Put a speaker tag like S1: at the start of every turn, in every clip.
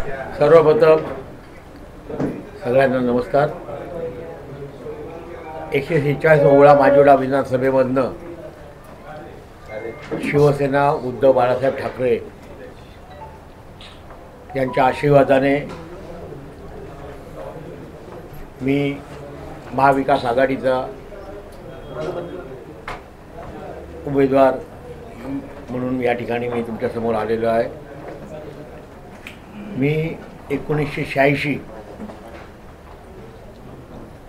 S1: सर्वप्रथम सगळ्यांना नमस्कार. 146 ओवळा माजिवडा विधानसभेमधनं शिवसेना उद्धव बाळासाहेब ठाकरे यांच्या आशीर्वादाने मी महाविकास आघाडीचा उमेदवार म्हणून या ठिकाणी मी तुमच्यासमोर आलेलो आहे. मी 1986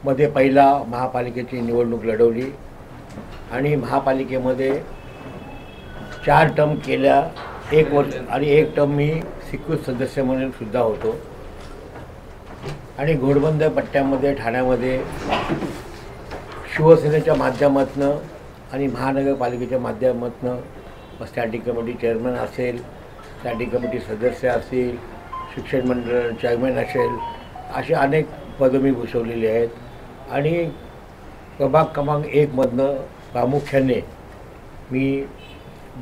S1: मध्ये पहिला महापालिकेची निवडणूक लढवली आणि महापालिकेमध्ये 4 टर्म केल्या. 1 वर्ष आणि 1 टर्म मी स्वीकृत सदस्य म्हणून सुद्धा होतो. आणि घोडबंदर पट्ट्यामध्ये ठाण्यामध्ये शिवसेनेच्या माध्यमातून आणि महानगरपालिकेच्या माध्यमातून स्टँडिंग कमिटी चेअरमन असेल, स्टँडिंग कमिटी सदस्य असतील, शिक्षण मंडळ चेअरमन असेल, असे अनेक पदं मी भूषवलेली आहेत. आणि प्रभाग क्रमांक 1 मधनं प्रामुख्याने मी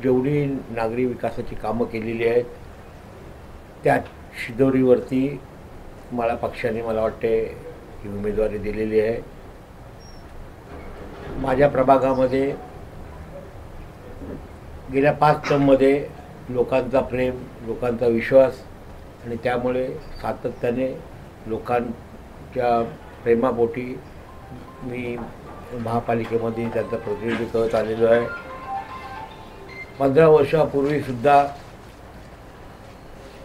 S1: जेवढी नागरी विकासाची कामं केलेली आहेत त्या शिदोरीवरती मला पक्षाने मला वाटते ही उमेदवारी दिलेली आहे. माझ्या प्रभागामध्ये गेल्या 5 टर्ममध्ये लोकांचा प्रेम, लोकांचा विश्वास आणि त्यामुळे सातत्याने लोकांच्या प्रेमापोटी मी महापालिकेमध्ये त्यांचं प्रतिनिधित्व करत आलेलो आहे. 15 वर्षापूर्वीसुद्धा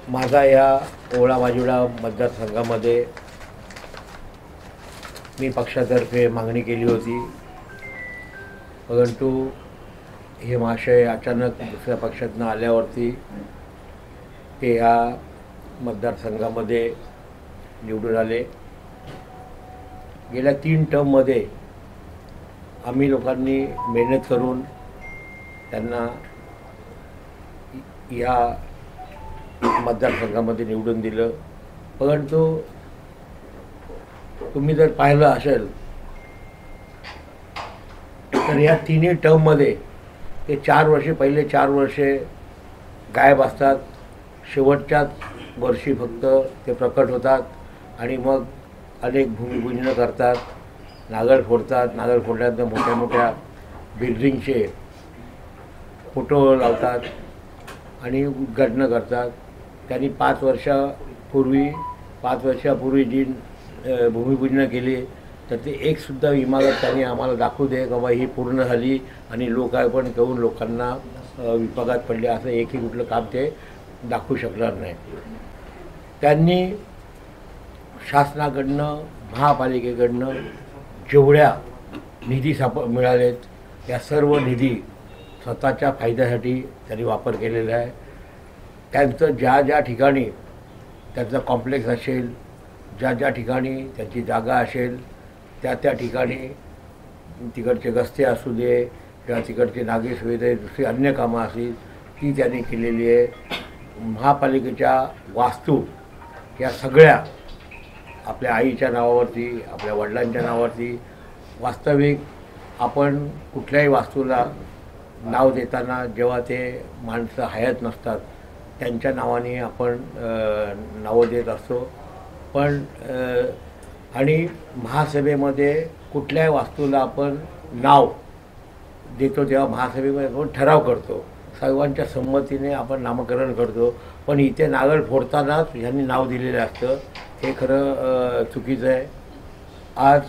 S1: माझा या ओवळा माजिवडा मतदारसंघामध्ये मी पक्षातर्फे मागणी केली होती, परंतु हे महाशय अचानक दुसऱ्या पक्षातून आल्यावरती ते ह्या मतदारसंघामध्ये निवडून आले. गेल्या 3 टर्ममध्ये आम्ही लोकांनी मेहनत करून त्यांना या मतदारसंघामध्ये निवडून दिलं. परंतु तुम्ही जर पाहिलं असेल तर या 3ही टर्ममध्ये ते 4 वर्षे, पहिले 4 वर्षे गायब असतात. शेवटच्याच वर्षी फक्त ते प्रकट होतात आणि मग अनेक भूमिपूजनं करतात, नारळ फोडतात. नारळ फोडल्यानंतर मोठ्या मोठ्या बिल्डिंगचे फोटो लावतात आणि उद्घाटनं करतात. त्यांनी 5 वर्षापूर्वी जी भूमिपूजनं केली तर ते एकसुद्धा इमारत त्यांनी आम्हाला दाखवू दे का बा ही पूर्ण झाली आणि लोकार्पण करून लोकांना विभागात पडले, असं एकही कुठलं काम ते दाखवू शकणार नाही. त्यांनी शासनाकडनं, महापालिकेकडनं जेवढ्या निधी मिळालेत या सर्व निधी स्वतःच्या फायद्यासाठी त्यांनी वापर केलेला आहे. त्यांचं ज्या ठिकाणी त्यांचा कॉम्प्लेक्स असेल, ज्या ठिकाणी त्यांची जागा असेल त्या ठिकाणी तिकडचे रस्ते असू दे किंवा तिकडचे नागरी सुविधा, दुसरी अन्य कामं असतील ती त्यांनी केलेली आहे. महापालिकेच्या वास्तू या सगळ्या आपल्या आईच्या नावावरती, आपल्या वडिलांच्या नावावरती, वास्तविक आपण कुठल्याही वास्तूला नाव देताना जेव्हा ते माणसं हयात नसतात त्यांच्या नावाने आपण नावं देत असतो. पण आणि महासभेमध्ये कुठल्याही वास्तूला आपण नाव देतो तेव्हा महासभेमध्ये आपण ठराव करतो, सर्वांच्या संमतीने आपण नामकरण करतो. पण इथे नारळ फोडतानाच ह्यांनी नाव दिलेलं असतं, हे खरं चुकीचं आहे. आज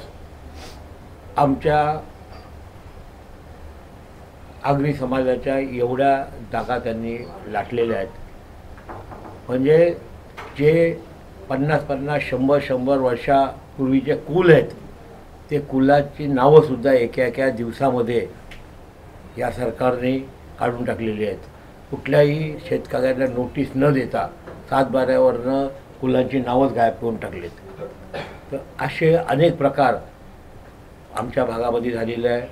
S1: आमच्या आगरी समाजाच्या एवढ्या जागा त्यांनी लाटलेल्या आहेत, म्हणजे जे 50-50, 100-100 वर्षापूर्वीचे कुल आहेत ते कुलाची नावंसुद्धा एका दिवसामध्ये या सरकारने काढून टाकलेली आहेत. कुठल्याही शेतकऱ्यांना नोटीस न देता 7/12वरनं कुलांची नावंच गायब करून टाकलेत. तर असे अनेक प्रकार आमच्या भागामध्ये झालेले आहे.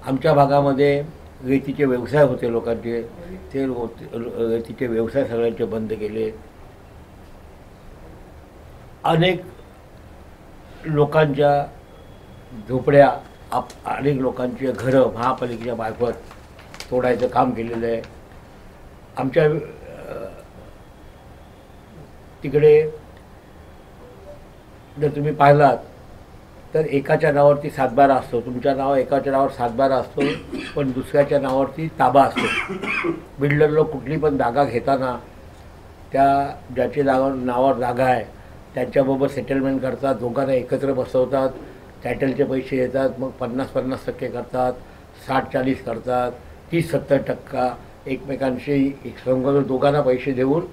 S1: आमच्या भागामध्ये रेतीचे व्यवसाय होते लोकांचे, ते रेतीचे व्यवसाय सगळ्यांचे बंद केले. अनेक लोकांच्या झोपड्या, अनेक लोकांची घरं महापालिकेच्या मार्फत तोडायचं काम केलेलं आहे. आमच्या तिकडे जर तुम्ही पाहिलात तर एकाच्या नावावरती सातबारा असतो, तुमच्या एकाच्या नावावर सातबारा असतो, पण दुसऱ्याच्या नावावरती ताबा असतो. बिल्डर लोक कुठली पण जागा घेताना त्या ज्याची नावावर जागा आहे त्यांच्याबरोबर सेटलमेंट करतात, दोघांना एकत्र बसवतात, टायटलचे पैसे येतात, मग 50-50% करतात, 60-40 करतात, 30-70% एकमेकांशी समोर दोघांना पैसे देऊन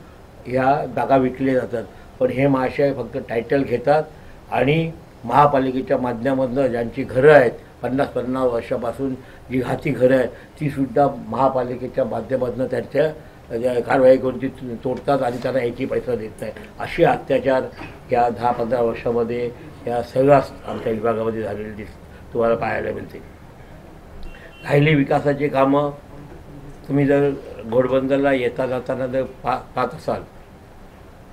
S1: ह्या जागा विकल्या जातात. पण हे महाशय फक्त टायटल घेतात आणि महापालिकेच्या माध्यमातून ज्यांची घरं आहेत 50-50 वर्षापासून जी हाती घरं आहेत तीसुद्धा महापालिकेच्या माध्यमातून त्यांच्या कारवाई करून ती तोडतात आणि त्यांना एकही पैसा देत नाही. असे अत्याचार या 10-15 वर्षामध्ये या सगळ्याच आमच्या विभागामध्ये झालेले तुम्हाला पाहायला मिळते. राहिली विकासाची कामं, तुम्ही जर घोडबंदरला येता जाताना जर पाहत असाल,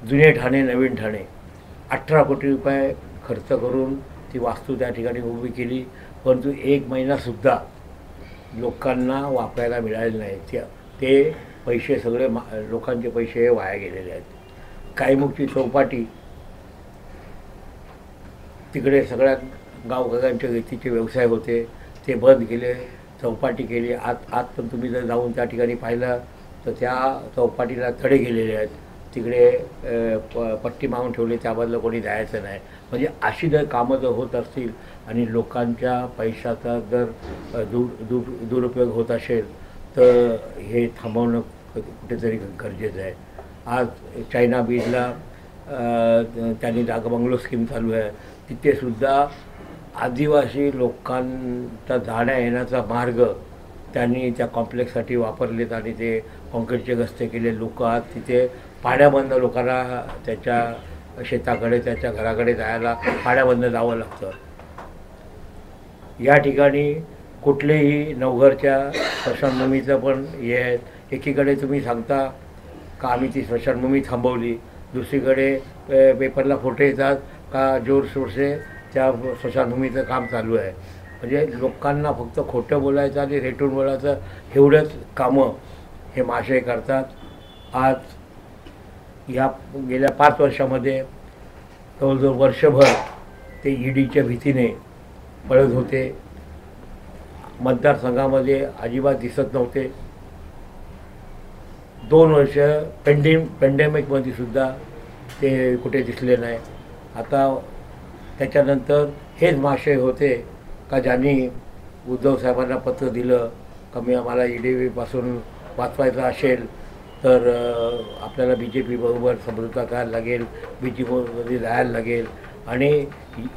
S1: जुने ठाणे नवीन ठाणे 18 कोटी रुपये खर्च करून ती वास्तू त्या ठिकाणी उभी केली, परंतु 1 महिनासुद्धा लोकांना वापरायला मिळाले नाही. ते पैसे सगळे लोकांचे पैसे वाया गेलेले आहेत. कायमुखची चौपाटी, तिकडे सगळ्या गावकऱ्यांचे रेतीचे व्यवसाय होते, ते बंद केले, चौपाटी केली. आत पण तुम्ही जर जाऊन त्या ठिकाणी पाहिलं तर त्या चौपाटीला तडे गेलेले आहेत, तिकडे पट्टी मागून ठेवली, त्याबद्दल कोणी जायचं नाही. म्हणजे अशी जर कामं जर होत असतील आणि लोकांच्या पैशाचा जर दुरुपयोग होत असेल तर हे थांबवणं कुठेतरी गरजेचं आहे. आज चायना बीचला त्यांनी जागा बंगलो स्कीम चालू आहे, तिथेसुद्धा आदिवासी लोकांचा जाण्या येण्याचा मार्ग त्यांनी त्या कॉम्प्लेक्ससाठी वापरलेत आणि ते कॉन्क्रीटचे रस्ते केले. लोक आज तिथे पाण्याबंद लोकांना त्याच्या शेताकडे त्याच्या घराकडे जायला पाण्याबंद जावं लागतं. या ठिकाणी कुठलेही नवघरच्या स्मशानभूमीचं पण हे आहेत. एकीकडे तुम्ही सांगता का आम्ही ती स्मशानभूमी थांबवली, दुसरीकडे पेपरला फोटो येतात का जोरशोरसे त्या स्मशानभूमीचं काम चालू आहे. म्हणजे लोकांना फक्त खोटं बोलायचं आणि रेटून बोलायचं एवढंच कामं हे महाशय करतात. आज ह्या गेल्या 5 वर्षामध्ये जवळजवळ वर्षभर ते ईडीच्या भीतीने पळत होते, मतदारसंघामध्ये अजिबात दिसत नव्हते. 2 वर्ष पेंडेमिकमध्ये सुद्धा ते कुठे दिसले नाही. आता त्याच्यानंतर हेच महाशय होते का ज्यांनी उद्धव साहेबांना पत्र दिलं का मी आम्हाला ईडीपासून वाचवायचं असेल तर आपल्याला BJP बरोबर समझोता करायला लागेल, BJPमध्ये जायला लागेल. आणि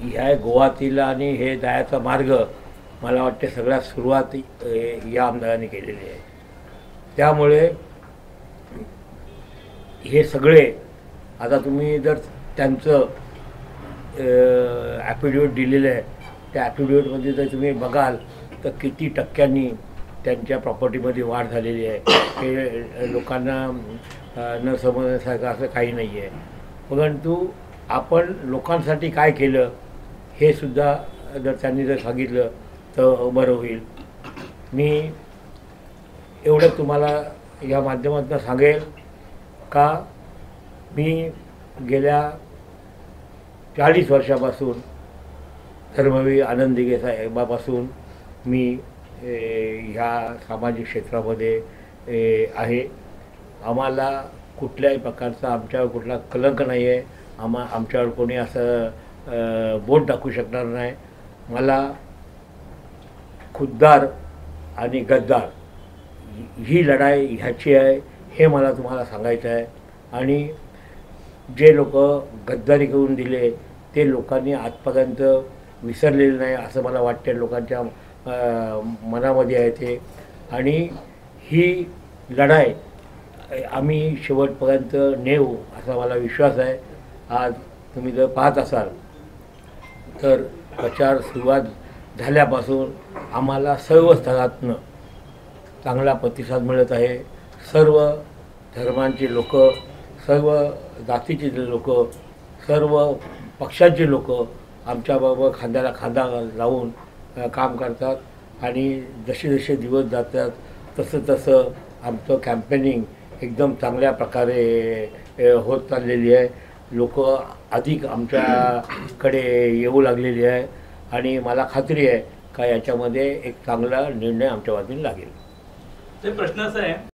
S1: ह्या गोवातीला आणि हे जायचा मार्ग मला वाटते सगळ्यात सुरुवात या आमदारांनी केलेली आहे. त्यामुळे हे सगळे आता तुम्ही जर त्यांचं ॲफिडेविट दिलेलं आहे, त्या ॲफिडेविटमध्ये जर तुम्ही बघाल तर किती टक्क्यांनी त्यांच्या प्रॉपर्टीमध्ये वाढ झालेली आहे. हे लोकांना न समजण्यासारखं असं काही नाही आहे. परंतु आपण लोकांसाठी काय केलं हे सुद्धा जर त्यांनी जर सांगितलं तर बरं होईल. मी एवढं तुम्हाला या माध्यमातून सांगेल का मी गेल्या 40 वर्षापासून धर्मवीर आनंद दिघे साहेबापासून मी ह्या सामाजिक क्षेत्रामध्ये आहे. आम्हाला कुठल्याही प्रकारचा आमच्यावर कुठला कलंक नाही आहे. आमच्यावर कोणी असं बोट टाकू शकणार नाही. मला खुद्दार आणि गद्दार ही लढाई ह्याची आहे हे मला तुम्हाला सांगायचं आहे. आणि जे लोक गद्दारी करून दिले ते लोकांनी आजपर्यंत विसरलेलं नाही असं मला वाटते. लोकांच्या मनामध्ये आहे ते. आणि ही लढाई आम्ही शेवटपर्यंत नेऊ असा मला विश्वास आहे. आज तुम्ही जर पाहत असाल तर प्रचार सुरुवात झाल्यापासून आम्हाला सर्व स्तरातनं चांगला प्रतिसाद मिळत आहे. सर्व धर्मांची लोक, सर्व जातीचे लोक, सर्व पक्षाचे लोक आमच्याबरोबर खांद्याला खांदा लावून काम करतात. आणि जसे जसे दिवस जातात तसं तसं आमचं कॅम्पेनिंग एकदम चांगल्या प्रकारे होत चाललेली आहे. लोक अधिक आमच्याकडे येऊ लागलेली आहे आणि मला खात्री आहे का याच्यामध्ये एक चांगला निर्णय आमच्या बाजूने लागेल.
S2: ते प्रश्न असा आहे